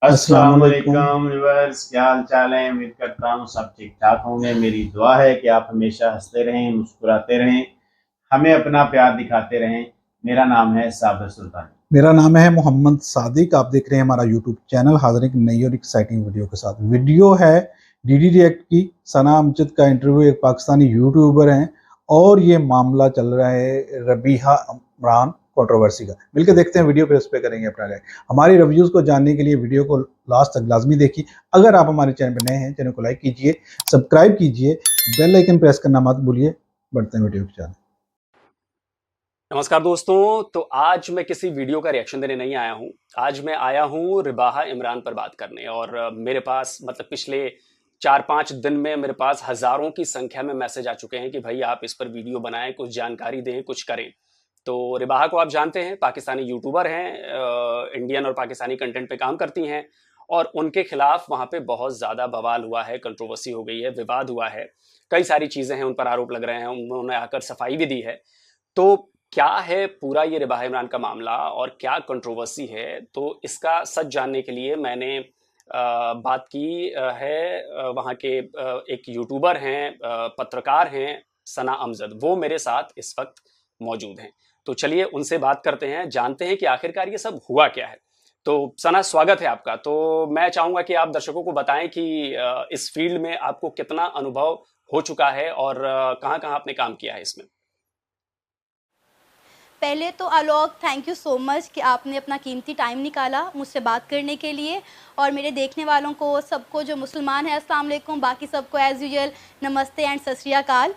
अस्सलाम अस्सलामुअलैकुम। वालेकुम व्यूअर्स, क्या हाल चाल है। उम्मीद करता हूँ सब ठीक ठाक होंगे। मेरी दुआ है कि आप हमेशा हंसते रहें, मुस्कुराते रहें, हमें अपना प्यार दिखाते रहें। मेरा नाम है साबिर सुल्तान। मेरा नाम है मोहम्मद सादिक। आप देख रहे हैं हमारा यूट्यूब चैनल। हाजिर एक नई और एक्साइटिंग वीडियो के साथ। वीडियो है डीडी रिएक्ट की। सना अमजद का इंटरव्यू, एक पाकिस्तानी यूट्यूबर हैं, और ये मामला चल रहा है रबीहा इमरान कंट्रोवर्सी का। मिलकर देखते हैं वीडियो, पे उस पर करेंगे अपना राय। हमारी रिव्यूज़ को जानने के लिए वीडियो को लास्ट तक लाजमी देखिए। अगर आप हमारे चैनल पर नए हैं, चैनल को लाइक कीजिए, सब्सक्राइब कीजिए, बेल आइकन प्रेस करना मत भूलिए। बढ़ते हैं वीडियो के चैनल। नमस्कार दोस्तों। तो आज मैं किसी वीडियो का रिएक्शन देने नहीं आया हूं। आज मैं आया हूं रिबाहा इमरान पर बात करने। और मेरे पास मतलब पिछले 4-5 दिन में मेरे पास हजारों की संख्या में मैसेज आ चुके हैं कि भाई आप इस पर वीडियो बनाएं, कुछ जानकारी दें, कुछ करें। तो रिबाहा को आप जानते हैं, पाकिस्तानी यूट्यूबर हैं, इंडियन और पाकिस्तानी कंटेंट पे काम करती हैं। और उनके खिलाफ वहां पे बहुत ज़्यादा बवाल हुआ है, कंट्रोवर्सी हो गई है, विवाद हुआ है, कई सारी चीज़ें हैं, उन पर आरोप लग रहे हैं, उन्होंने आकर सफाई भी दी है। तो क्या है पूरा ये रिबाहा इमरान का मामला और क्या कंट्रोवर्सी है, तो इसका सच जानने के लिए मैंने बात की है वहाँ के एक यूट्यूबर हैं, पत्रकार हैं, सना अमजद। वो मेरे साथ इस वक्त मौजूद हैं। तो चलिए उनसे बात करते हैं, जानते हैं कि आखिरकार ये सब हुआ क्या है। तो सना, स्वागत है आपका। तो मैं चाहूंगा कि आप दर्शकों को बताएं कि इस फील्ड में आपको कितना अनुभव हो चुका है और कहाँ कहाँ आपने काम किया है इसमें। पहले तो आलोक, थैंक यू सो मच कि आपने अपना कीमती टाइम निकाला मुझसे बात करने के लिए। और मेरे देखने वालों को, सबको जो मुसलमान है, अस्सलाम वालेकुम, बाकी सबको एज़ यूजुअल नमस्ते एंड सत श्री अकाल।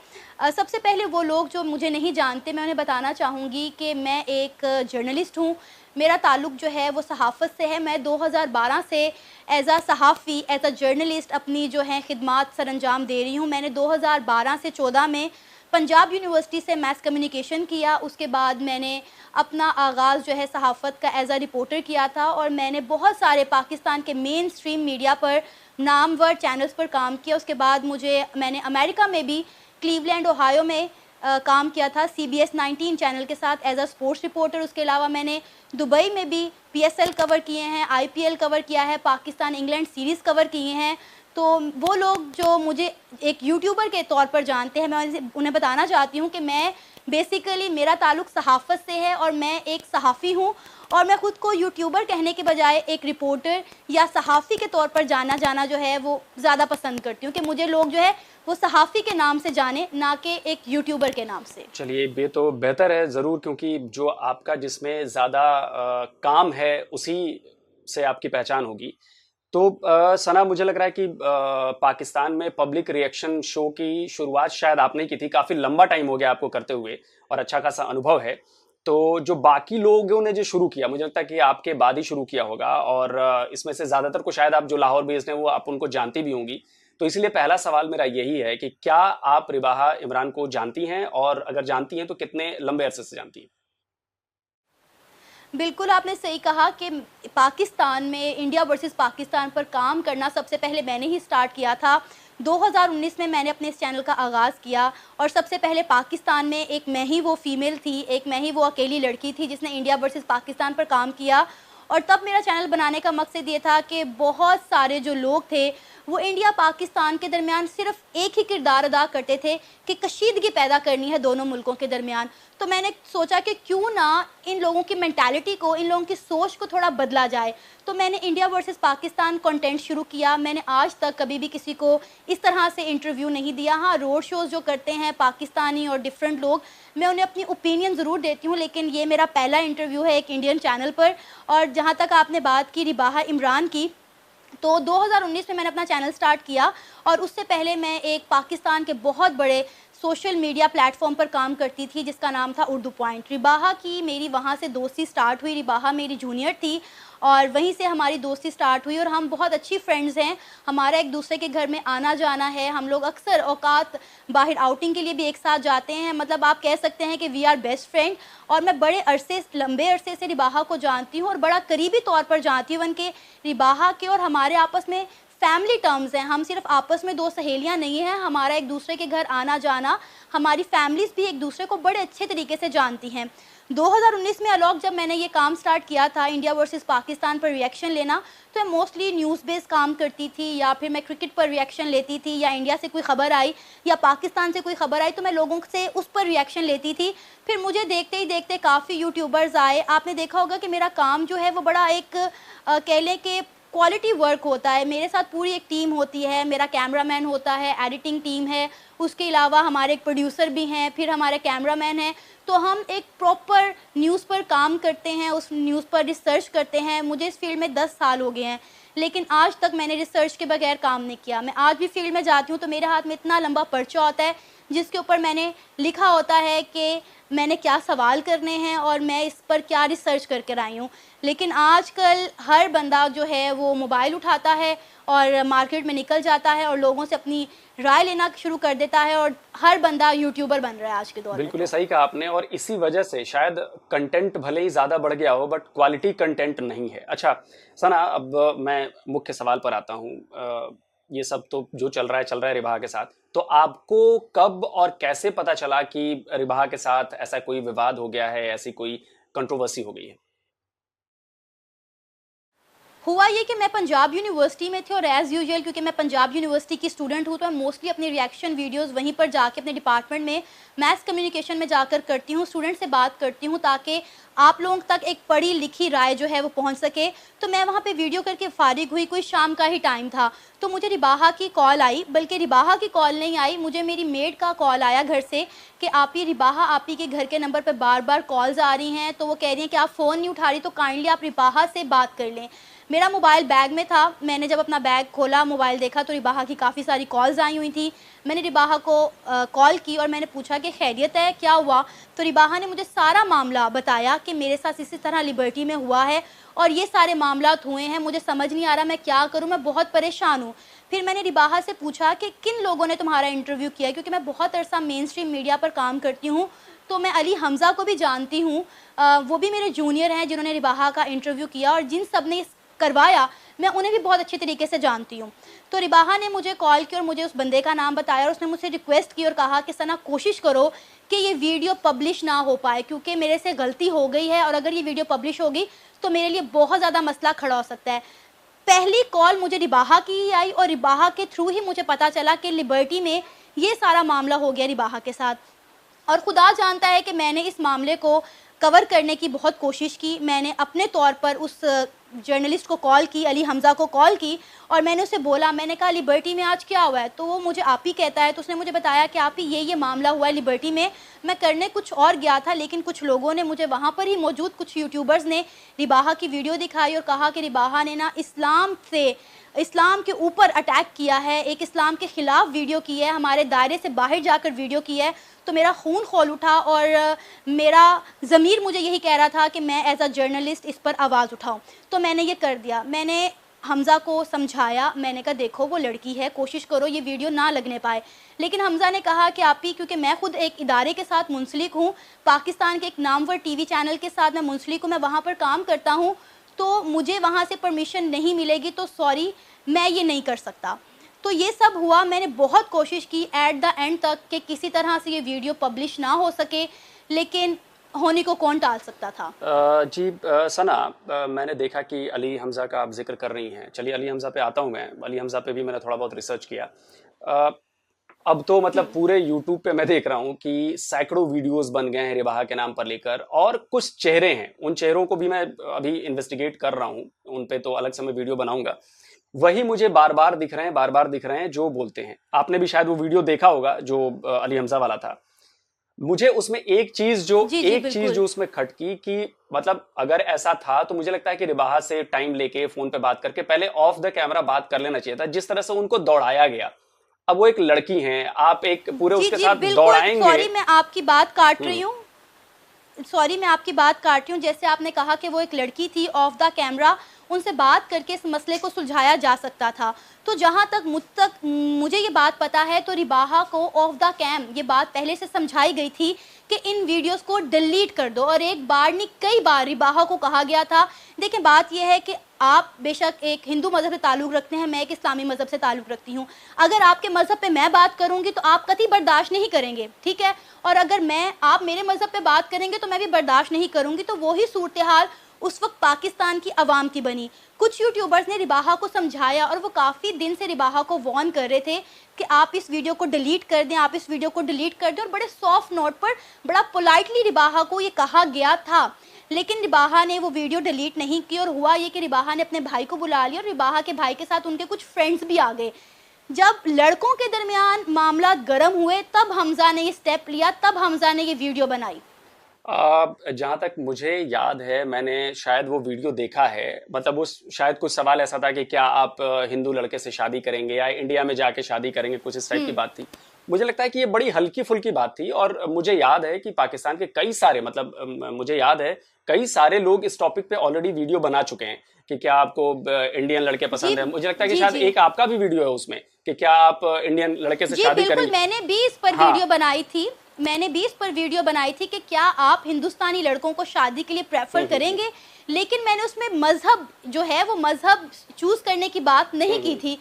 सबसे पहले वो लोग जो मुझे नहीं जानते, मैं उन्हें बताना चाहूँगी कि मैं एक जर्नलिस्ट हूँ। मेरा ताल्लुक़ जो है वो सहाफ़त से है। मैं 2012 से एज़ अ सहाफ़ी, एज़ अ जर्नलिस्ट अपनी जो है ख़िदमात सरअंजाम दे रही हूँ। मैंने 2012 से 14 में पंजाब यूनिवर्सिटी से मैस कम्युनिकेशन किया। उसके बाद मैंने अपना आगाज़ जो है सहाफ़त का एज़ अ रिपोर्टर किया था, और मैंने बहुत सारे पाकिस्तान के मेन स्ट्रीम मीडिया पर, नामवर चैनल्स पर काम किया। उसके बाद मैंने अमेरिका में भी क्लीवलैंड ओहायो में काम किया था CBS 19 चैनल के साथ एज़ अ स्पोर्ट्स रिपोर्टर। उसके अलावा मैंने दुबई में भी PSL कवर किए हैं, IPL कवर किया है, पाकिस्तान इंग्लैंड सीरीज़ कवर किए हैं। तो वो लोग जो मुझे एक यूट्यूबर के तौर पर जानते हैं, मैं उन्हें बताना चाहती हूँ कि मैं बेसिकली, मेरा ताल्लुक़ सहाफ़त से है और मैं एक सहाफ़ी हूँ। और मैं ख़ुद को यूट्यूबर कहने के बजाय एक रिपोर्टर या सहाफ़ी के तौर पर जाना जो है वो ज़्यादा पसंद करती हूँ, कि मुझे लोग जो है वो सहाफ़ी के नाम से जाने, ना कि एक यूट्यूबर के नाम से। चलिए, ये तो बेहतर है ज़रूर, क्योंकि जो आपका जिसमें ज़्यादा काम है उसी से आपकी पहचान होगी। तो सना, मुझे लग रहा है कि पाकिस्तान में पब्लिक रिएक्शन शो की शुरुआत शायद आपने की थी। काफ़ी लंबा टाइम हो गया आपको करते हुए और अच्छा खासा अनुभव है। तो जो बाकी लोगों ने जो शुरू किया, मुझे लगता है कि आपके बाद ही शुरू किया होगा। और इसमें से ज़्यादातर को शायद आप जो लाहौर बेस्ड हैं वो आप उनको जानती भी होंगी। तो इसलिए पहला सवाल मेरा यही है कि क्या आप रिबाहा इमरान को जानती हैं, और अगर जानती हैं तो कितने लंबे अरसे से जानती हैं। बिल्कुल, आपने सही कहा कि पाकिस्तान में इंडिया वर्सेस पाकिस्तान पर काम करना सबसे पहले मैंने ही स्टार्ट किया था। 2019 में मैंने अपने इस चैनल का आगाज़ किया, और सबसे पहले पाकिस्तान में एक मैं ही वो फ़ीमेल थी, एक मैं ही वो अकेली लड़की थी जिसने इंडिया वर्सेस पाकिस्तान पर काम किया। और तब मेरा चैनल बनाने का मकसद ये था कि बहुत सारे जो लोग थे वो इंडिया पाकिस्तान के दरमियान सिर्फ एक ही किरदार अदा करते थे कि कशीदगी पैदा करनी है दोनों मुल्कों के दरमियान। तो मैंने सोचा कि क्यों ना इन लोगों की मेंटालिटी को, इन लोगों की सोच को थोड़ा बदला जाए। तो मैंने इंडिया वर्सेस पाकिस्तान कंटेंट शुरू किया। मैंने आज तक कभी भी किसी को इस तरह से इंटरव्यू नहीं दिया। हाँ, रोड शोज़ जो करते हैं पाकिस्तानी और डिफरेंट लोग, मैं उन्हें अपनी ओपिनियन ज़रूर देती हूँ, लेकिन ये मेरा पहला इंटरव्यू है एक इंडियन चैनल पर। और जहाँ तक आपने बात की रिबाहा इमरान की, तो 2019 में मैंने अपना चैनल स्टार्ट किया, और उससे पहले मैं एक पाकिस्तान के बहुत बड़े सोशल मीडिया प्लेटफॉर्म पर काम करती थी जिसका नाम था उर्दू पॉइंट। रिबाहा की मेरी वहाँ से दोस्ती स्टार्ट हुई। रिबाहा मेरी जूनियर थी, और वहीं से हमारी दोस्ती स्टार्ट हुई, और हम बहुत अच्छी फ्रेंड्स हैं। हमारा एक दूसरे के घर में आना जाना है, हम लोग अक्सर औकात बाहर आउटिंग के लिए भी एक साथ जाते हैं। मतलब आप कह सकते हैं कि वी आर बेस्ट फ्रेंड। और मैं लंबे अरसे से रिबाहा को जानती हूँ, और बड़ा करीबी तौर पर जानती हूँ। इवन के रिबाहा के और हमारे आपस में फैमिली टर्म्स हैं, हम सिर्फ आपस में दो सहेलियां नहीं हैं, हमारा एक दूसरे के घर आना जाना, हमारी फैमिलीज भी एक दूसरे को बड़े अच्छे तरीके से जानती हैं। 2019 में अलॉग जब मैंने ये काम स्टार्ट किया था इंडिया वर्सेस पाकिस्तान पर रिएक्शन लेना, तो मैं मोस्टली न्यूज़ बेस्ड काम करती थी, या फिर मैं क्रिकेट पर रिएक्शन लेती थी, या इंडिया से कोई ख़बर आई या पाकिस्तान से कोई ख़बर आई तो मैं लोगों से उस पर रिएक्शन लेती थी। फिर मुझे देखते ही देखते काफ़ी यूट्यूबर्स आए। आपने देखा होगा कि मेरा काम जो है वो बड़ा एक कह लें कि क्वालिटी वर्क होता है। मेरे साथ पूरी एक टीम होती है, मेरा कैमरामैन होता है, एडिटिंग टीम है, उसके अलावा हमारे एक प्रोड्यूसर भी हैं, फिर हमारे कैमरामैन हैं। तो हम एक प्रॉपर न्यूज़ पर काम करते हैं, उस न्यूज़ पर रिसर्च करते हैं। मुझे इस फील्ड में 10 साल हो गए हैं, लेकिन आज तक मैंने रिसर्च के बगैर काम नहीं किया। मैं आज भी फील्ड में जाती हूँ तो मेरे हाथ में इतना लंबा पर्चा होता है जिसके ऊपर मैंने लिखा होता है कि मैंने क्या सवाल करने हैं और मैं इस पर क्या रिसर्च करके आई हूँ। लेकिन आजकल हर बंदा जो है वो मोबाइल उठाता है और मार्केट में निकल जाता है और लोगों से अपनी राय लेना शुरू कर देता है, और हर बंदा यूट्यूबर बन रहा है आज के दौर में। बिल्कुल ये सही कहा आपने, और इसी वजह से शायद कंटेंट भले ही ज़्यादा बढ़ गया हो बट क्वालिटी कंटेंट नहीं है। अच्छा सना, अब मैं मुख्य सवाल पर आता हूँ। ये सब तो जो चल रहा है रिबाहा के साथ, तो आपको कब और कैसे पता चला कि रिबाहा के साथ ऐसा कोई विवाद हो गया है, ऐसी कोई कंट्रोवर्सी हो गई है? हुआ ये कि मैं पंजाब यूनिवर्सिटी में थी, और एज़ यूजुअल क्योंकि मैं पंजाब यूनिवर्सिटी की स्टूडेंट हूँ तो मैं मोस्टली अपनी रिएक्शन वीडियोस वहीं पर जाके अपने डिपार्टमेंट में मैथ्स कम्युनिकेशन में जाकर करती हूँ, स्टूडेंट से बात करती हूँ ताकि आप लोगों तक एक पढ़ी लिखी राय जो है वो पहुँच सके। तो मैं वहाँ पे वीडियो करके फारिग हुई, कोई शाम का ही टाइम था, तो मुझे रिबाहा की कॉल आई, बल्कि रिबाहा की कॉल नहीं आई, मुझे मेरी मेड का कॉल आया घर से कि आप ही रिबाहा, आप ही के घर के नंबर पर बार बार कॉल्स आ रही हैं, तो वो कह रही हैं कि आप फ़ोन नहीं उठा रही, तो काइंडली आप रिबाहा से बात कर लें। मेरा मोबाइल बैग में था, मैंने जब अपना बैग खोला, मोबाइल देखा तो रिबाहा की काफ़ी सारी कॉल्स आई हुई थी। मैंने रिबाहा को कॉल की और मैंने पूछा कि खैरियत है, क्या हुआ? तो रिबाहा ने मुझे सारा मामला बताया कि मेरे साथ इसी तरह लिबर्टी में हुआ है और ये सारे मामलात हुए हैं, मुझे समझ नहीं आ रहा मैं क्या करूं, मैं बहुत परेशान हूं। फिर मैंने रिबाहा से पूछा कि किन लोगों ने तुम्हारा इंटरव्यू किया, क्योंकि मैं बहुत अरसा मेन स्ट्रीम मीडिया पर काम करती हूँ, तो मैं अली हमज़ा को भी जानती हूँ, वो भी मेरे जूनियर हैं जिन्होंने रिबाहा का इंटरव्यू किया, और जिन सब ने करवाया मैं उन्हें भी बहुत अच्छे तरीके से जानती हूँ। तो रिबाहा ने मुझे कॉल की और मुझे उस बंदे का नाम बताया, और उसने मुझसे रिक्वेस्ट की और कहा कि सना कोशिश करो कि ये वीडियो पब्लिश ना हो पाए, क्योंकि मेरे से गलती हो गई है और अगर ये वीडियो पब्लिश होगी तो मेरे लिए बहुत ज़्यादा मसला खड़ा हो सकता है। पहली कॉल मुझे रिबाहा की ही आई और रिबाहा के थ्रू ही मुझे पता चला कि लिबर्टी में ये सारा मामला हो गया रिबाहा के साथ। और खुदा जानता है कि मैंने इस मामले को कवर करने की बहुत कोशिश की। मैंने अपने तौर पर उस जर्नलिस्ट को कॉल की, अली हमज़ा को कॉल की, और मैंने उसे बोला, मैंने कहा लिबर्टी में आज क्या हुआ है? तो वो मुझे आप ही कहता है, तो उसने मुझे बताया कि आप ही ये मामला हुआ है लिबर्टी में। मैं करने कुछ और गया था, लेकिन कुछ लोगों ने मुझे वहाँ पर ही मौजूद कुछ यूट्यूबर्स ने रिबाहा की वीडियो दिखाई और कहा कि रिबाहा ने ना इस्लाम के ऊपर अटैक किया है, एक इस्लाम के ख़िलाफ़ वीडियो की है, हमारे दायरे से बाहर जाकर वीडियो की है। तो मेरा खून खौल उठा और मेरा ज़मीर मुझे यही कह रहा था कि मैं एज अ जर्नलिस्ट इस पर आवाज़ उठाऊं। तो मैंने ये कर दिया। मैंने हमज़ा को समझाया, मैंने कहा देखो वो लड़की है, कोशिश करो ये वीडियो ना लगने पाए। लेकिन हमज़ा ने कहा कि आप ही, क्योंकि मैं खुद एक इदारे के साथ मुंसलिक हूँ, पाकिस्तान के एक नामवर टीवी चैनल के साथ मैं मुंसलिक हूँ, मैं वहाँ पर काम करता हूँ, तो मुझे वहाँ से परमिशन नहीं मिलेगी, तो सॉरी मैं ये नहीं कर सकता। तो ये सब हुआ। मैंने बहुत कोशिश की एट द एंड तक कि किसी तरह से ये वीडियो पब्लिश ना हो सके, लेकिन होने को कौन टाल सकता था। सना, मैंने देखा कि अली हमज़ा का आप जिक्र कर रही हैं। चलिए अली हमज़ा पे आता हूँ मैं। अली हमज़ा पे भी मैंने थोड़ा बहुत रिसर्च किया। अब तो मतलब पूरे यूट्यूब पे मैं देख रहा हूँ कि सैकड़ों वीडियोस बन गए हैं रिबाहा के नाम पर लेकर, और कुछ चेहरे हैं, उन चेहरों को भी मैं अभी इन्वेस्टिगेट कर रहा हूँ, उन पे तो अलग से मैं वीडियो बनाऊंगा। वही मुझे बार बार दिख रहे हैं जो बोलते हैं। आपने भी शायद वो वीडियो देखा होगा जो अली हमज़ा वाला था। मुझे उसमें एक चीज जो उसमें खटकी कि मतलब अगर ऐसा था तो मुझे लगता है कि रिबाहा से टाइम लेके फोन पे बात करके पहले ऑफ द कैमरा बात कर लेना चाहिए था। जिस तरह से उनको दौड़ाया गया, अब वो एक लड़की हैं, आप एक पूरे उसके साथ दौड़ाएंगे। सॉरी मैं आपकी बात काट रही हूँ, जैसे आपने कहा कि वो एक लड़की थी, ऑफ द कैमरा उनसे बात करके इस मसले को सुलझाया जा सकता था। तो जहाँ तक मुझे ये बात पता है तो रिबाहा को ऑफ द कैम ये बात पहले से समझाई गई थी कि इन वीडियोस को डिलीट कर दो, और एक बार नहीं कई बार रिबाहा को कहा गया था। देखिए बात यह है कि आप बेशक एक हिंदू मज़हब से ताल्लुक़ रखते हैं, मैं एक इस्लामी मज़हब से ताल्लुक़ रखती हूँ। अगर आपके मज़हब पे मैं बात करूँगी तो आप कतई बर्दाश्त नहीं करेंगे, ठीक है, और अगर आप मेरे मज़हब पे बात करेंगे तो मैं भी बर्दाश्त नहीं करूँगी। तो वही सूरत हाल उस वक्त पाकिस्तान की आवाम की बनी। कुछ यूट्यूबर्स ने रिबाहा को समझाया और वो काफ़ी दिन से रिबाहा को वार्न कर रहे थे कि आप इस वीडियो को डिलीट कर दें, आप इस वीडियो को डिलीट कर दें, और बड़े सॉफ्ट नोट पर बड़ा पोलाइटली रिबाहा को ये कहा गया था। लेकिन रिबाहा ने वो वीडियो डिलीट नहीं की, और हुआ ये कि रिबाहा ने अपने भाई को बुला लिया और रिबाहा के भाई के साथ उनके कुछ फ्रेंड्स भी आ गए। जब लड़कों के दरमियान मामला गर्म हुए तब हमजा ने ये स्टेप लिया, तब हमजा ने ये वीडियो बनाई। जहाँ तक मुझे याद है मैंने शायद वो वीडियो देखा है, मतलब उस शायद कुछ सवाल ऐसा था कि क्या आप हिंदू लड़के से शादी करेंगे या इंडिया में जाके शादी करेंगे, कुछ इस टाइप की बात थी। मुझे लगता है कि ये बड़ी हल्की फुल्की बात थी, और मुझे याद है कि पाकिस्तान के कई सारे मुझे याद है कई सारे लोग इस टॉपिक पे ऑलरेडी वीडियो बना चुके हैं कि क्या आपको इंडियन लड़के पसंद है। मुझे लगता है कि शायद एक आपका भी वीडियो है उसमें कि क्या आप इंडियन लड़के से शादी करेंगे। मैंने भी इस पर वीडियो बनाई थी, मैंने भी इस पर वीडियो बनाई थी कि क्या आप हिंदुस्तानी लड़कों को शादी के लिए प्रेफर करेंगे, लेकिन मैंने उसमें मजहब जो है वो मजहब चूज करने की बात नहीं की थी।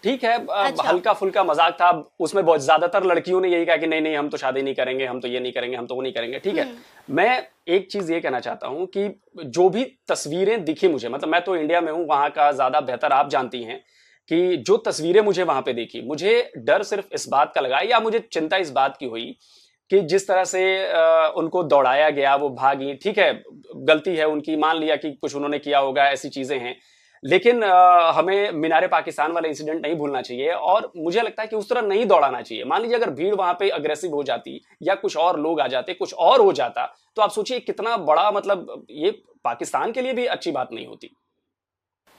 ठीक है, अच्छा। हल्का फुल्का मजाक था उसमें। बहुत ज्यादातर लड़कियों ने यही कहा कि नहीं नहीं हम तो शादी नहीं करेंगे, हम तो ये नहीं करेंगे, हम तो वो नहीं करेंगे। ठीक है, मैं एक चीज ये कहना चाहता हूं कि जो भी तस्वीरें दिखी मुझे, मतलब मैं तो इंडिया में हूं, वहां का ज्यादा बेहतर आप जानती हैं कि जो तस्वीरें मुझे वहां पे देखी, मुझे डर सिर्फ इस बात का लगा या मुझे चिंता इस बात की हुई कि जिस तरह से उनको दौड़ाया गया, वो भागी। ठीक है, गलती है उनकी, मान लिया कि कुछ उन्होंने किया होगा, ऐसी चीजें हैं, लेकिन हमें मीनारे पाकिस्तान वाला इंसिडेंट नहीं भूलना चाहिए, और मुझे लगता है कि उस तरह नहीं दौड़ाना चाहिए। मान लीजिए अगर भीड़ वहां पे अग्रेसिव हो जाती या कुछ और लोग आ जाते, कुछ और हो जाता, तो आप सोचिए कितना बड़ा, मतलब ये पाकिस्तान के लिए भी अच्छी बात नहीं होती।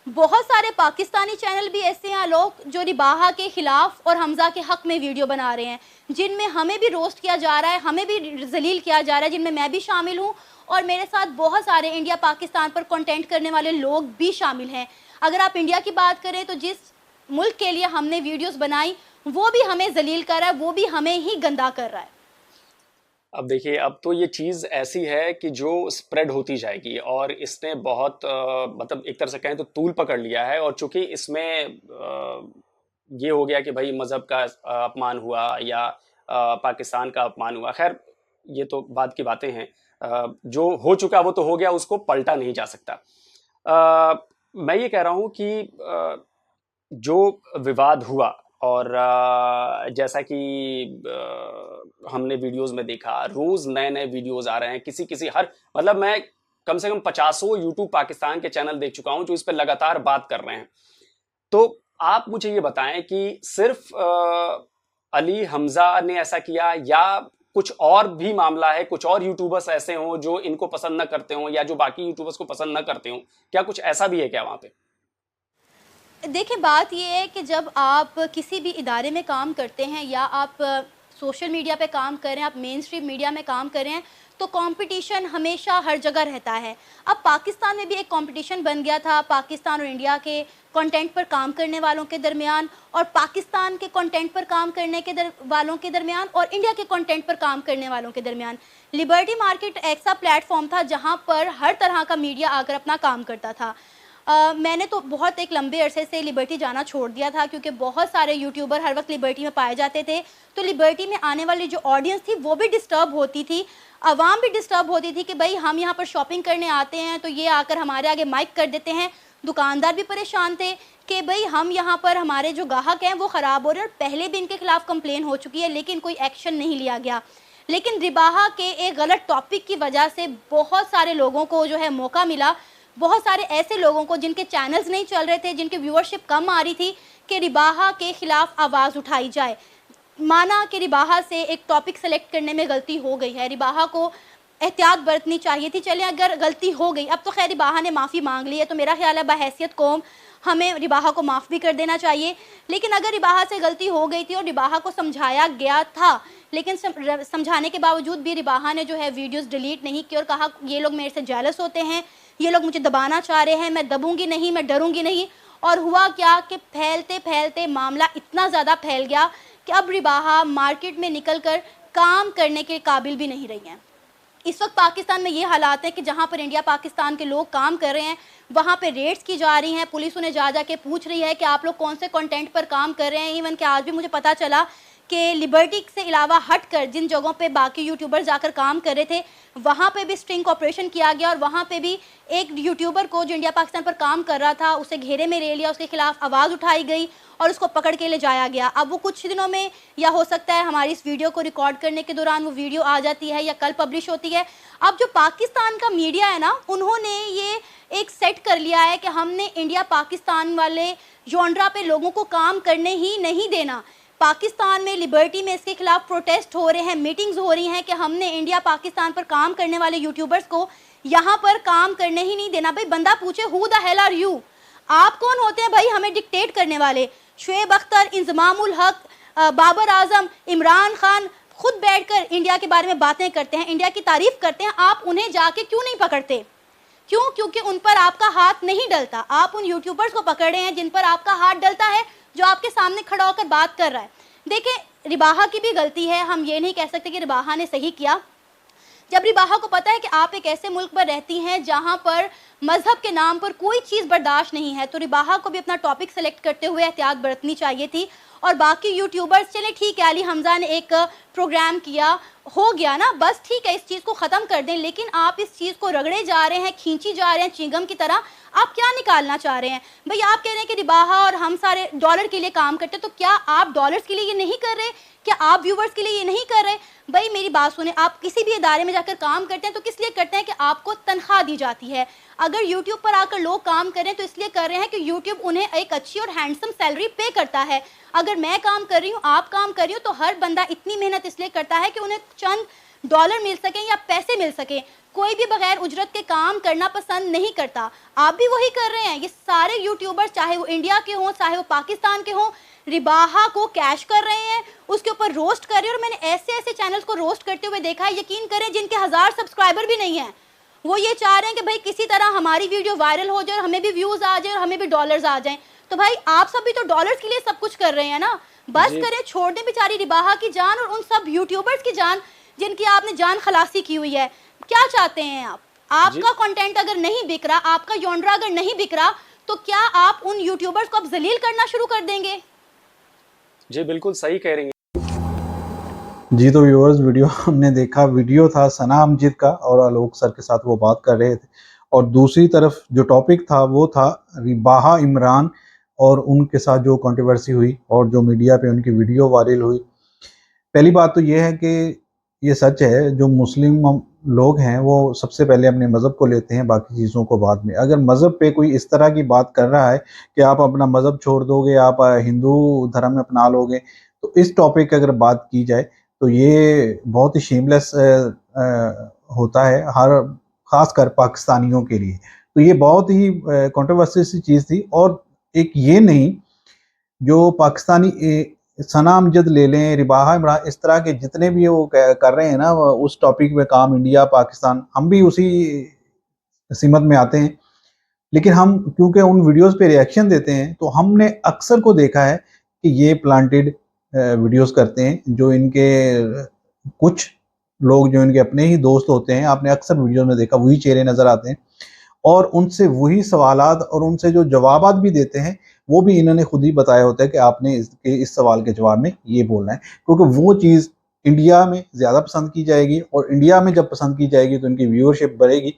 बहुत सारे पाकिस्तानी चैनल भी ऐसे हैं लोग जो रिबाहा के खिलाफ और हमजा के हक में वीडियो बना रहे हैं, जिनमें हमें भी रोस्ट किया जा रहा है, हमें भी जलील किया जा रहा है, जिनमें मैं भी शामिल हूं, और मेरे साथ बहुत सारे इंडिया पाकिस्तान पर कंटेंट करने वाले लोग भी शामिल हैं। अगर आप इंडिया की बात करें तो जिस मुल्क के लिए हमने वीडियोस बनाई वो भी हमें जलील कर रहा है, वो भी हमें ही गंदा कर रहा है। अब देखिए, अब तो ये चीज़ ऐसी है कि जो स्प्रेड होती जाएगी, और इसने बहुत मतलब एक तरह से कहें तो तूल पकड़ लिया है। और चूंकि इसमें ये हो गया कि भाई मज़हब का अपमान हुआ या पाकिस्तान का अपमान हुआ, खैर ये तो बाद की बातें हैं। जो हो चुका वो तो हो गया, उसको पलटा नहीं जा सकता। मैं ये कह रहा हूँ कि जो विवाद हुआ, और जैसा कि हमने वीडियोस में देखा, रोज नए नए वीडियोस आ रहे हैं, किसी हर, मतलब मैं कम से कम 50 यूट्यूब पाकिस्तान के चैनल देख चुका हूं जो इस पर लगातार बात कर रहे हैं। तो आप मुझे ये बताएं कि सिर्फ अली हमजा ने ऐसा किया या कुछ और भी मामला है, कुछ और यूट्यूबर्स ऐसे हों जो इनको पसंद न करते हों या जो बाकी यूट्यूबर्स को पसंद न करते हों, क्या कुछ ऐसा भी है क्या वहां पे? देखिए बात ये है कि जब आप किसी भी इदारे में काम करते हैं या आप सोशल मीडिया पे काम कर रहे हैं, आप मेन स्ट्रीम मीडिया में काम कर रहे हैं, तो कंपटीशन हमेशा हर जगह रहता है। अब पाकिस्तान में भी एक कंपटीशन बन गया था पाकिस्तान और इंडिया के कंटेंट पर काम करने वालों के दरमियान, और पाकिस्तान के कंटेंट पर काम करने के वालों के दरमियान, और इंडिया के कंटेंट पर काम करने वालों के दरमियान। लिबर्टी मार्केट ऐसा प्लेटफॉर्म था जहाँ पर हर तरह का मीडिया आकर अपना काम करता था। मैंने तो बहुत एक लंबे अरसे से लिबर्टी जाना छोड़ दिया था, क्योंकि बहुत सारे यूट्यूबर हर वक्त लिबर्टी में पाए जाते थे, तो लिबर्टी में आने वाली जो ऑडियंस थी वो भी डिस्टर्ब होती थी, आवाम भी डिस्टर्ब होती थी कि भाई हम यहाँ पर शॉपिंग करने आते हैं तो ये आकर हमारे आगे माइक कर देते हैं। दुकानदार भी परेशान थे कि भाई हम यहाँ पर, हमारे जो ग्राहक हैं वो ख़राब हो रहे हैं, और पहले भी इनके खिलाफ कंप्लेन हो चुकी है लेकिन कोई एक्शन नहीं लिया गया। लेकिन रिबाहा के एक गलत टॉपिक की वजह से बहुत सारे लोगों को जो है मौका मिला, बहुत सारे ऐसे लोगों को जिनके चैनल्स नहीं चल रहे थे, जिनकी व्यूअरशिप कम आ रही थी, कि रिबाहा के खिलाफ आवाज़ उठाई जाए। माना कि रिबाहा से एक टॉपिक सेलेक्ट करने में गलती हो गई है, रिबाहा को एहतियात बरतनी चाहिए थी। चलें अगर गलती हो गई, अब तो खैर रिबाहा ने माफ़ी मांग ली है, तो मेरा ख्याल है बहैसियत कौम हमें रिबाहा को माफ़ भी कर देना चाहिए। लेकिन अगर रिबाहा से गलती हो गई थी और रिबाहा को समझाया गया था, लेकिन समझाने के बावजूद भी रिबाहा ने जो है वीडियोस डिलीट नहीं की और कहा ये लोग मेरे से जेलस होते हैं, ये लोग मुझे दबाना चाह रहे हैं, मैं दबूंगी नहीं, मैं डरूंगी नहीं। और हुआ क्या कि फैलते फैलते मामला इतना ज़्यादा फैल गया कि अब रिबाहा मार्केट में निकलकर काम करने के काबिल भी नहीं रही हैं। इस वक्त पाकिस्तान में ये हालात है कि जहाँ पर इंडिया पाकिस्तान के लोग काम कर रहे हैं वहाँ पे रेड्स की जा रही हैं, पुलिस उन्हें जा के पूछ रही है कि आप लोग कौन से कंटेंट पर काम कर रहे हैं। इवन कि आज भी मुझे पता चला कि लिबर्टी से अलावा हटकर जिन जगहों पे बाकी यूट्यूबर्स जाकर काम कर रहे थे वहाँ पे भी स्ट्रिंग ऑपरेशन किया गया और वहाँ पे भी एक यूट्यूबर को जो इंडिया पाकिस्तान पर काम कर रहा था उसे घेरे में ले लिया, उसके खिलाफ आवाज़ उठाई गई और उसको पकड़ के ले जाया गया। अब वो कुछ दिनों में, या हो सकता है हमारी इस वीडियो को रिकॉर्ड करने के दौरान वो वीडियो आ जाती है या कल पब्लिश होती है। अब जो पाकिस्तान का मीडिया है ना, उन्होंने ये एक सेट कर लिया है कि हमने इंडिया पाकिस्तान वाले जॉनरा पे लोगों को काम करने ही नहीं देना। पाकिस्तान में लिबर्टी में इसके खिलाफ प्रोटेस्ट हो रहे हैं, मीटिंग्स हो रही हैं कि हमने इंडिया पाकिस्तान पर काम करने वाले यूट्यूबर्स को यहाँ पर काम करने ही नहीं देना। भाई बंदा पूछे who the hell are you, आप कौन होते हैं भाई हमें डिक्टेट करने वाले? शुएब अख्तर, इंजमामुल हक, बाबर आजम, इमरान खान खुद बैठकर इंडिया के बारे में बातें करते हैं, इंडिया की तारीफ करते हैं, आप उन्हें जाके क्यों नहीं पकड़ते? क्यों? क्योंकि उन पर आपका हाथ नहीं डलता। आप उन यूट्यूबर्स को पकड़ रहे हैं जिन पर आपका हाथ डलता है, जो आपके सामने खड़ा होकर बात कर रहा है। देखिए, रिबाहा की भी गलती है, हम ये नहीं कह सकते कि रिबाहा ने सही किया। जब रिबाहा को पता है कि आप एक ऐसे मुल्क पर रहती हैं जहां पर मजहब के नाम पर कोई चीज़ बर्दाश्त नहीं है, तो रिबाहा को भी अपना टॉपिक सेलेक्ट करते हुए एहतियात बरतनी चाहिए थी। और बाकी यूट्यूबर्स, चले ठीक है, अली हमजा ने एक प्रोग्राम किया, हो गया ना, बस ठीक है, इस चीज़ को ख़त्म कर दें। लेकिन आप इस चीज़ को रगड़े जा रहे हैं, खींची जा रहे हैं चिंगम की तरह। आप क्या निकालना चाह रहे हैं भाई? आप कह रहे हैं कि रिबाहा और हम सारे डॉलर के लिए काम करते हैं, तो क्या आप डॉलर्स के लिए ये नहीं कर रहे? क्या आप व्यूवर्स के लिए ये नहीं कर रहे? भाई मेरी बात सुने, आप किसी भी इदारे में जाकर काम करते हैं तो किस लिए करते हैं कि आपको तनख्वाह दी जाती है। अगर यूट्यूब पर आकर लोग काम करें तो इसलिए कर रहे हैं कि यूट्यूब उन्हें एक अच्छी और हैंडसम सैलरी पे करता है। अगर मैं काम कर रही हूँ, आप काम कर रही हो, तो हर बंदा इतनी मेहनत इसलिए करता है कि उन्हें चंद डॉलर मिल सके या पैसे मिल सके। कोई भी बगैर उजरत के काम करना पसंद नहीं करता। आप भी वही कर रहे हैं। ये सारे यूट्यूबर्स, चाहे वो इंडिया के हों चाहे वो पाकिस्तान के हों, रिबाहा को कैश कर रहे हैं, उसके ऊपर रोस्ट कर रहे हैं। और मैंने ऐसे ऐसे चैनल्स को रोस्ट करते हुए देखा है, यकीन करें, जिनके 1000 सब्सक्राइबर भी नहीं हैं। वो ये चाह रहे हैं कि भाई किसी तरह हमारी वीडियो वायरल हो जाए और हमें भी व्यूज़ आ जाए और हमें भी डॉलर्स आ जाएं। तो भाई आप सब भी तो डॉलर्स के लिए सब कुछ कर रहे हैं ना। बस करें, छोड़ दें बेचारी रिबाहा की जान और उन सब यूट्यूबर्स की जान जिनकी आपने जान खलासी की हुई है। क्या चाहते हैं आप? आपका कंटेंट अगर नहीं बिक रहा, आपका जॉनरा अगर नहीं बिक रहा, तो क्या आप उन यूट्यूबर्स को अब जलील करना शुरू कर देंगे? जी बिल्कुल सही कह रही हैं। जी तो व्यूअर्स, वीडियो हमने देखा, वीडियो था सना अमजद का और आलोक सर के साथ वो बात कर रहे थे। और दूसरी तरफ जो टॉपिक था वो था रिबाहा इमरान और उनके साथ जो कंट्रोवर्सी हुई और जो मीडिया पे उनकी वीडियो वायरल हुई। पहली बात तो ये है कि ये सच है, जो मुस्लिम लोग हैं वो सबसे पहले अपने मज़हब को लेते हैं, बाकी चीज़ों को बाद में। अगर मज़हब पे कोई इस तरह की बात कर रहा है कि आप अपना मज़हब छोड़ दोगे, आप हिंदू धर्म में अपना लोगे, तो इस टॉपिक की अगर बात की जाए तो ये बहुत ही शेमलेस होता है, हर खासकर पाकिस्तानियों के लिए। तो ये बहुत ही कंट्रोवर्सी सी चीज़ थी। और एक ये नहीं, जो पाकिस्तानी सना अमजद ले लें, रिबाहा इमरान, इस तरह के जितने भी वो कर रहे हैं ना उस टॉपिक पे काम, इंडिया पाकिस्तान, हम भी उसी सिमत में आते हैं। लेकिन हम क्योंकि उन वीडियोस पे रिएक्शन देते हैं, तो हमने अक्सर को देखा है कि ये प्लांटेड वीडियोस करते हैं। जो इनके कुछ लोग जो इनके अपने ही दोस्त होते हैं, आपने अक्सर वीडियो में देखा, वही चेहरे नज़र आते हैं और उनसे वही सवालात और उनसे जो जवाबात भी देते हैं वो भी इन्होंने खुद ही बताया होता है कि आपने इस सवाल के जवाब में ये बोलना है, क्योंकि वो चीज़ इंडिया में ज़्यादा पसंद की जाएगी और इंडिया में जब पसंद की जाएगी तो इनकी व्यूअरशिप बढ़ेगी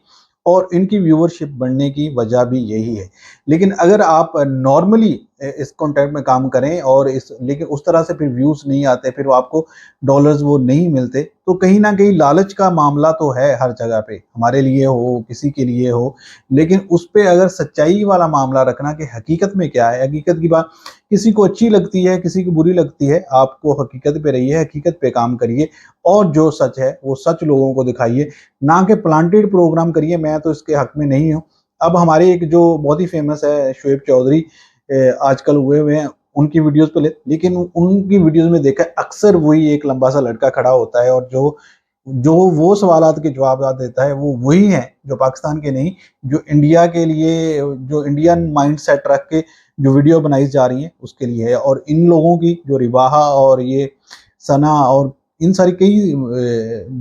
और इनकी व्यूअरशिप बढ़ने की वजह भी यही है। लेकिन अगर आप नॉर्मली इस कॉन्टेंट में काम करें और लेकिन उस तरह से फिर व्यूज़ नहीं आते, फिर आपको डॉलर्स वो नहीं मिलते, तो कहीं ना कहीं लालच का मामला तो है हर जगह पे, हमारे लिए हो किसी के लिए हो। लेकिन उस पर अगर सच्चाई वाला मामला रखना कि हकीकत में क्या है, हकीकत की बात किसी को अच्छी लगती है, किसी को बुरी लगती है, आपको हकीकत पे रहिए, हकीकत पे काम करिए और जो सच है वो सच लोगों को दिखाइए, ना कि प्लांटेड प्रोग्राम करिए। मैं तो इसके हक में नहीं हूँ। अब हमारे एक जो बहुत ही फेमस है शुएब चौधरी, आजकल हुए हैं उनकी वीडियोस पे, लेकिन उनकी वीडियोस में देखा अक्सर वही एक लंबा सा लड़का खड़ा होता है और जो जो वो सवालात के जवाब देता है वो वही है जो पाकिस्तान के नहीं, जो इंडिया के लिए, जो इंडियन माइंड सेट रख के जो वीडियो बनाई जा रही है उसके लिए है। और इन लोगों की जो रिबाहा और ये सना और इन सारी कई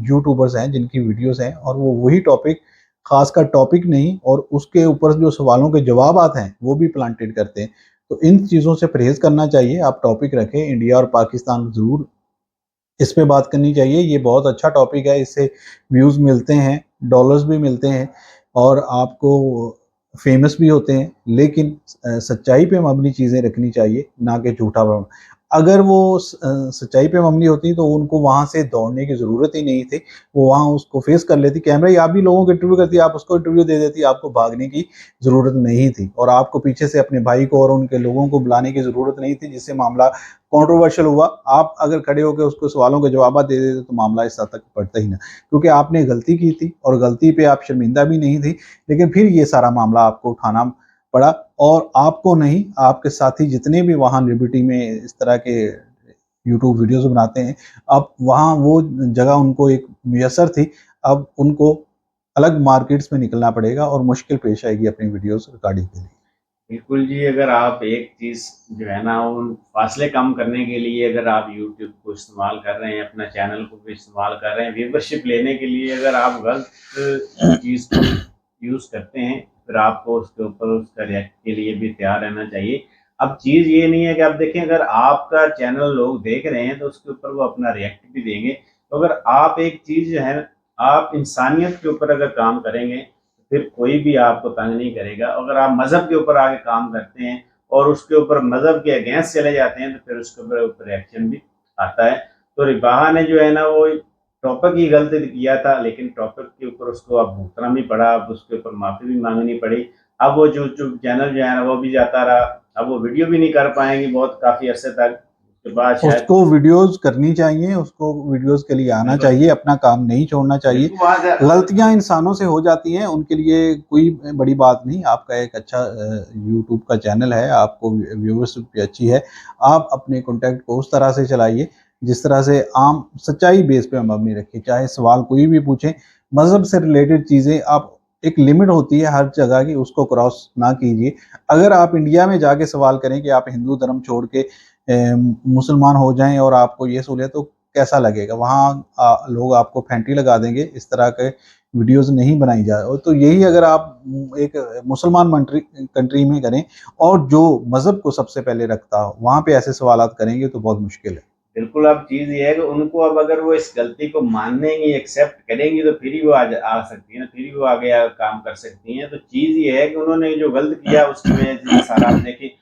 यूट्यूबर्स हैं जिनकी वीडियोस हैं, और वो वही टॉपिक, खासकर टॉपिक नहीं और उसके ऊपर जो सवालों के जवाब आते हैं वो भी प्लांटेड करते हैं। तो इन चीज़ों से परहेज करना चाहिए। आप टॉपिक रखें, इंडिया और पाकिस्तान ज़रूर इस पे बात करनी चाहिए। ये बहुत अच्छा टॉपिक है, इससे व्यूज़ मिलते हैं, डॉलर्स भी मिलते हैं और आपको फेमस भी होते हैं। लेकिन सच्चाई पे मबनी चीज़ें रखनी चाहिए, ना कि झूठा भ्रम। अगर वो सच्चाई पे मबनी होती तो उनको वहाँ से दौड़ने की ज़रूरत ही नहीं थी, वो वहाँ उसको फेस कर लेती। कैमरा ही आप भी लोगों को इंटरव्यू करती, आप उसको इंटरव्यू दे देती, आपको भागने की ज़रूरत नहीं थी और आपको पीछे से अपने भाई को और उनके लोगों को बुलाने की ज़रूरत नहीं थी जिससे मामला कंट्रोवर्शियल हुआ। आप अगर खड़े होकर उसको सवालों के जवाब दे देते तो मामला इस हद तक पड़ता ही ना, क्योंकि आपने गलती की थी और गलती पे आप शर्मिंदा भी नहीं थी, लेकिन फिर ये सारा मामला आपको उठाना पड़ा। और आपको नहीं, आपके साथी जितने भी वहाँ लिबर्टी में इस तरह के यूट्यूब वीडियोस बनाते हैं, अब वहाँ वो जगह उनको एक मुयसर थी, अब उनको अलग मार्केट्स में निकलना पड़ेगा और मुश्किल पेश आएगी अपनी वीडियोस रिकॉर्डिंग के लिए। बिल्कुल जी, अगर आप एक चीज़ जो है ना उन फासले कम करने के लिए अगर आप यूट्यूब को इस्तेमाल कर रहे हैं, अपना चैनल को भी इस्तेमाल कर रहे हैं व्यूवरशिप लेने के लिए, अगर आप गलत चीज़ को यूज़ करते हैं फिर आपको उसके ऊपर उसका रिएक्ट के लिए भी तैयार रहना चाहिए। अब चीज़ ये नहीं है कि आप देखें अगर आपका चैनल लोग देख रहे हैं तो उसके ऊपर वो अपना रिएक्ट भी देंगे। तो अगर आप एक चीज़ जो है आप इंसानियत के ऊपर अगर काम करेंगे फिर कोई भी आपको तंग नहीं करेगा। अगर आप मज़हब के ऊपर आगे काम करते हैं और उसके ऊपर मज़हब के अगेंस्ट चले जाते हैं तो फिर उसके ऊपर रिएक्शन भी आता है। तो रिबाहा ने जो है ना वो टॉपिक ही गलत किया था, लेकिन टॉपिक के ऊपर उसको अब भुगतना भी पड़ा, अब उसके ऊपर माफ़ी भी मांगनी पड़ी। अब वो जो चैनल जो है ना वो भी जाता रहा, अब वो वीडियो भी नहीं कर पाएंगे बहुत काफ़ी अरसे तक। उसके बाद शायद उसको वीडियोस करनी चाहिए, उसको वीडियोस के लिए आना चाहिए, अपना काम नहीं छोड़ना चाहिए। गलतियां इंसानों से हो जाती हैं, उनके लिए कोई बड़ी बात नहीं। आपका एक अच्छा यूट्यूब का चैनल है, आपको व्यूअरशिप भी अच्छी है, आप अपने कॉन्टेंट को उस तरह से चलाइए जिस तरह से आम सच्चाई बेस पे मबनी रखिए। चाहे सवाल कोई भी पूछें, मज़हब से रिलेटेड चीज़ें, आप एक लिमिट होती है हर जगह की, उसको क्रॉस ना कीजिए। अगर आप इंडिया में जाके सवाल करें कि आप हिंदू धर्म छोड़ के मुसलमान हो जाएं और आपको ये सहूलियत, तो कैसा लगेगा? वहाँ लोग आपको फैंटी लगा देंगे। इस तरह के वीडियोस नहीं बनाई जाए। तो यही अगर आप एक मुसलमान कंट्री में करें और जो मज़हब को सबसे पहले रखता हो वहाँ पे ऐसे सवालात करेंगे तो बहुत मुश्किल है। बिल्कुल। अब चीज़ ये है कि उनको अब अगर वो इस गलती को मानेंगी, एक्सेप्ट करेंगी तो फिर ही वो आ सकती है ना, फिर ही वो आगे काम कर सकती हैं। तो चीज़ ये है कि उन्होंने जो गलत किया उसकी वजह से सारा आप देखिए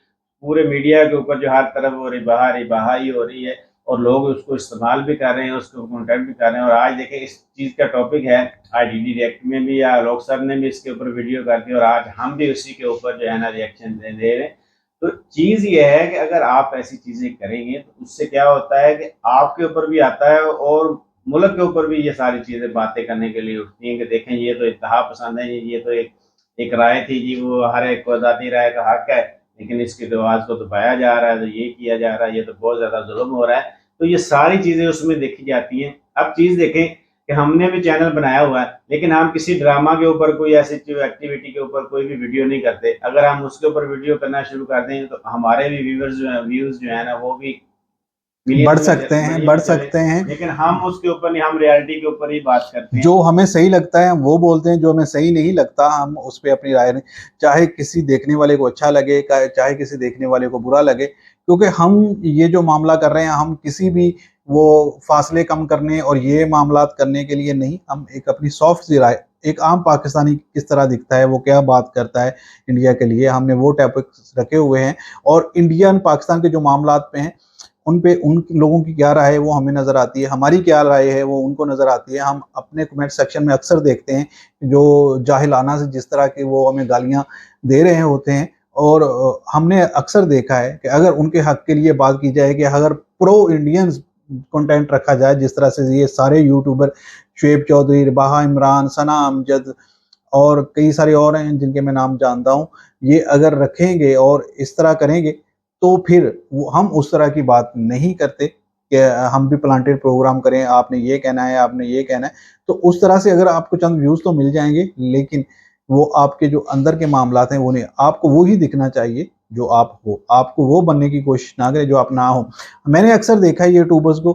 पूरे मीडिया के ऊपर जो हर तरफ वो रिबाहा ही हो रही है और लोग उसको इस्तेमाल भी कर रहे हैं, उसको कंटेंट भी कर रहे हैं। और आज देखें इस चीज़ का टॉपिक है, आज डीडी रिएक्ट में भी या लोग सर ने भी इसके ऊपर वीडियो कर दी और आज हम भी उसी के ऊपर जो है ना रिएक्शन दे रहे हैं। तो चीज़ ये है कि अगर आप ऐसी चीज़ें करेंगे तो उससे क्या होता है कि आपके ऊपर भी आता है और मुल्क के ऊपर भी ये सारी चीज़ें बातें करने के लिए उठती हैं कि देखें ये तो इत्तेहा पसंद है, ये तो एक राय थी जी, वो हर एक को आज़ादी राय का हक है, लेकिन इसकी तो आवाज़ को दबाया जा रहा है, तो ये किया जा रहा है, ये तो बहुत ज़्यादा जुल्म हो रहा है। तो ये सारी चीज़ें उसमें देखी जाती हैं। अब चीज़ देखें कि हमने भी चैनल बनाया हुआ है, लेकिन हम किसी ड्रामा के ऊपर कोई ऐसी एक्टिविटी के ऊपर कोई भी वीडियो नहीं करते। अगर हम उसके ऊपर वीडियो करना शुरू कर दें तो हमारे भी व्यूज़ जो है ना वो भी बढ़ सकते हैं, लेकिन हम उसके ऊपर नहीं, हम रियलिटी के ऊपर ही बात करते हैं। जो हमें सही लगता है हम वो बोलते हैं, जो हमें सही नहीं लगता हम उस पर अपनी राय नहीं, चाहे किसी देखने वाले को अच्छा लगे चाहे किसी देखने वाले को बुरा लगे। क्योंकि हम ये जो मामला कर रहे हैं हम किसी भी वो फासले कम करने और ये मामलात करने के लिए नहीं, हम एक अपनी सॉफ्ट सी राय, एक आम पाकिस्तानी किस तरह दिखता है, वो क्या बात करता है इंडिया के लिए, हमने वो टॉपिक्स रखे हुए हैं। और इंडिया और पाकिस्तान के जो मामलात पे हैं उन पे उन लोगों की क्या राय है वो हमें नज़र आती है, हमारी क्या राय है वो उनको नज़र आती है। हम अपने कमेंट सेक्शन में अक्सर देखते हैं जो जाहिलाना से जिस तरह की वो हमें गालियां दे रहे होते हैं, और हमने अक्सर देखा है कि अगर उनके हक के लिए बात की जाए कि अगर प्रो इंडियंस कंटेंट रखा जाए, जिस तरह से ये सारे यूट्यूबर शुएब चौधरी, रिबाहा इमरान, सना अमजद और कई सारे और हैं जिनके मैं नाम जानता हूँ, ये अगर रखेंगे और इस तरह करेंगे तो फिर हम उस तरह की बात नहीं करते कि कि हम भी प्लांटेड प्रोग्राम करें, आपने ये कहना है, आपने ये कहना है। तो उस तरह से अगर आपको चंद व्यूज़ तो मिल जाएंगे, लेकिन वो आपके जो अंदर के मामलात हैं वो नहीं, आपको वो ही दिखना चाहिए जो आप हो, आपको वो बनने की कोशिश ना करें जो आप ना हो। मैंने अक्सर देखा है यूट्यूबर्स को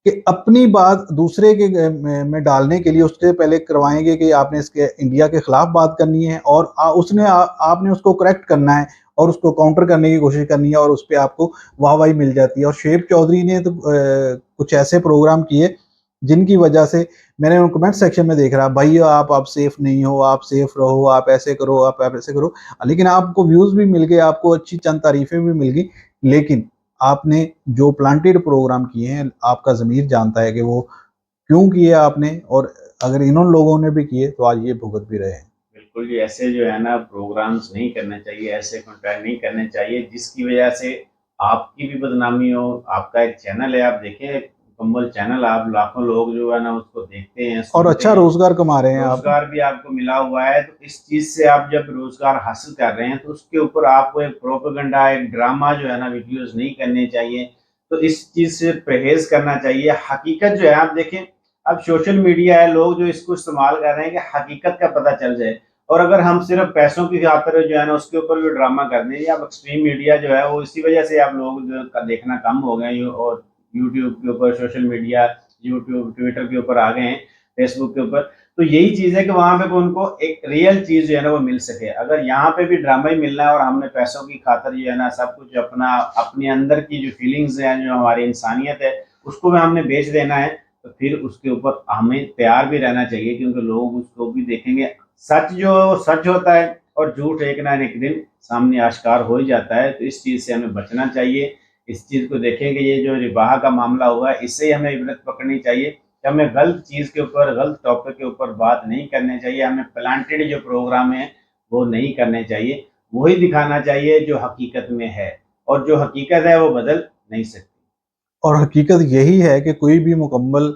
कि अपनी बात दूसरे के में डालने के लिए उससे पहले करवाएंगे कि आपने इसके इंडिया के खिलाफ बात करनी है और आपने उसको करेक्ट करना है और उसको काउंटर करने की कोशिश करनी है और उस पर आपको वाहवाही मिल जाती है। और शेब चौधरी ने तो कुछ ऐसे प्रोग्राम किए जिनकी वजह से मैंने उन कमेंट सेक्शन में देख रहा, भाई आप सेफ नहीं हो, आप सेफ रहो, आप ऐसे करो, आप ऐसे करो। लेकिन आपको व्यूज़ भी मिल गए, आपको अच्छी चंद तारीफें भी मिल गई, लेकिन आपने जो प्लांटेड प्रोग्राम किए हैं, आपका ज़मीर जानता है कि वो क्यों किए आपने, और अगर इन लोगों ने भी किए तो आज ये भुगत भी रहे हैं। बिल्कुल जी, ऐसे जो है ना प्रोग्राम्स नहीं करने चाहिए, ऐसे कंटेंट नहीं करने चाहिए जिसकी वजह से आपकी भी बदनामी हो। आपका एक चैनल है, आप देखें मुकम्मल चैनल, आप लाखों लोग जो है ना उसको देखते हैं और अच्छा रोजगार कमा रहे हैं आप। रोजगार भी आपको मिला हुआ है। तो इस चीज से आप जब रोजगार हासिल कर रहे हैं तो उसके ऊपर आपको एक प्रोपेगेंडा, एक ड्रामा जो है ना वीडियोस नहीं करने चाहिए। तो इस चीज से परहेज करना चाहिए। हकीकत जो है आप देखें, अब सोशल मीडिया है, लोग जो इसको इस्तेमाल कर रहे हैं कि हकीकत का पता चल जाए। और अगर हम सिर्फ पैसों की खातिर जो है ना उसके ऊपर भी ड्रामा कर दें, या एक्सट्रीम मीडिया जो है वो इसी वजह से आप लोग जो का देखना कम हो गए और यूट्यूब के ऊपर, सोशल मीडिया, यूट्यूब, ट्विटर के ऊपर आ गए हैं, फेसबुक के ऊपर। तो यही चीज़ है कि वहाँ पे उनको एक रियल चीज़ जो है ना वो मिल सके। अगर यहाँ पे भी ड्रामा ही मिलना है और हमने पैसों की खातिर जो है ना सब कुछ अपने अंदर की जो फीलिंग्स हैं, जो हमारी इंसानियत है, उसको भी हमने बेच देना है, तो फिर उसके ऊपर हमें तैयार भी रहना चाहिए, क्योंकि लोग उसको भी देखेंगे। सच जो सच होता है और झूठ एक ना एक दिन सामने आश्कार हो ही जाता है। तो इस चीज़ से हमें बचना चाहिए। इस चीज़ को देखेंगे, ये जो रिबाह का मामला हुआ है, इससे हमें इबरत पकड़नी चाहिए कि हमें गलत चीज़ के ऊपर, गलत टॉपिक के ऊपर बात नहीं करनी चाहिए। हमें प्लांटेड जो प्रोग्राम है वो नहीं करने चाहिए, वही दिखाना चाहिए जो हकीकत में है, और जो हकीकत है वो बदल नहीं सकती। और हकीकत यही है कि कोई भी मुकम्मल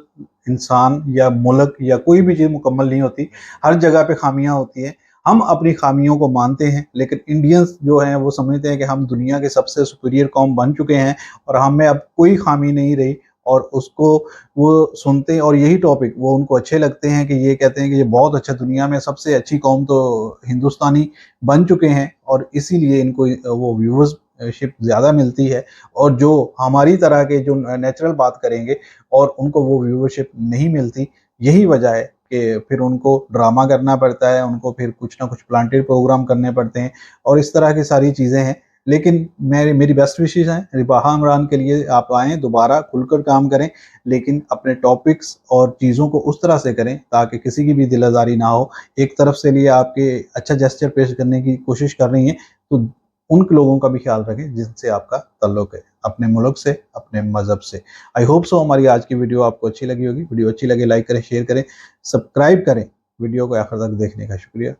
इंसान या मुल्क या कोई भी चीज़ मुकम्मल नहीं होती, हर जगह पे खामियां होती हैं। हम अपनी खामियों को मानते हैं, लेकिन इंडियंस जो हैं वो समझते हैं कि हम दुनिया के सबसे सुपीरियर कौम बन चुके हैं और हमें अब कोई खामी नहीं रही, और उसको वो सुनते हैं और यही टॉपिक वो उनको अच्छे लगते हैं कि ये कहते हैं कि ये बहुत अच्छा, दुनिया में सबसे अच्छी कौम तो हिंदुस्तानी बन चुके हैं, और इसीलिए इनको वो व्यूअरशिप ज़्यादा मिलती है। और जो हमारी तरह के जो नेचुरल बात करेंगे और उनको वो व्यूअरशिप नहीं मिलती, यही वजह है कि फिर उनको ड्रामा करना पड़ता है, उनको फिर कुछ ना कुछ प्लांटेड प्रोग्राम करने पड़ते हैं और इस तरह की सारी चीज़ें हैं। लेकिन मेरी बेस्ट विशेज़ हैं रिबाहा इमरान के लिए, आप आएँ दोबारा खुलकर काम करें, लेकिन अपने टॉपिक्स और चीज़ों को उस तरह से करें ताकि किसी की भी दिल आज़ारी ना हो। एक तरफ से लिए आपके अच्छा जेस्चर पेश करने की कोशिश कर रही हैं, तो उन लोगों का भी ख्याल रखें जिनसे आपका ताल्लुक़ है, अपने मुल्क से, अपने मज़हब से। आई होप सो हमारी आज की वीडियो आपको अच्छी लगी होगी। वीडियो अच्छी लगे लाइक करें, शेयर करें, सब्सक्राइब करें। वीडियो को आखिर तक देखने का शुक्रिया।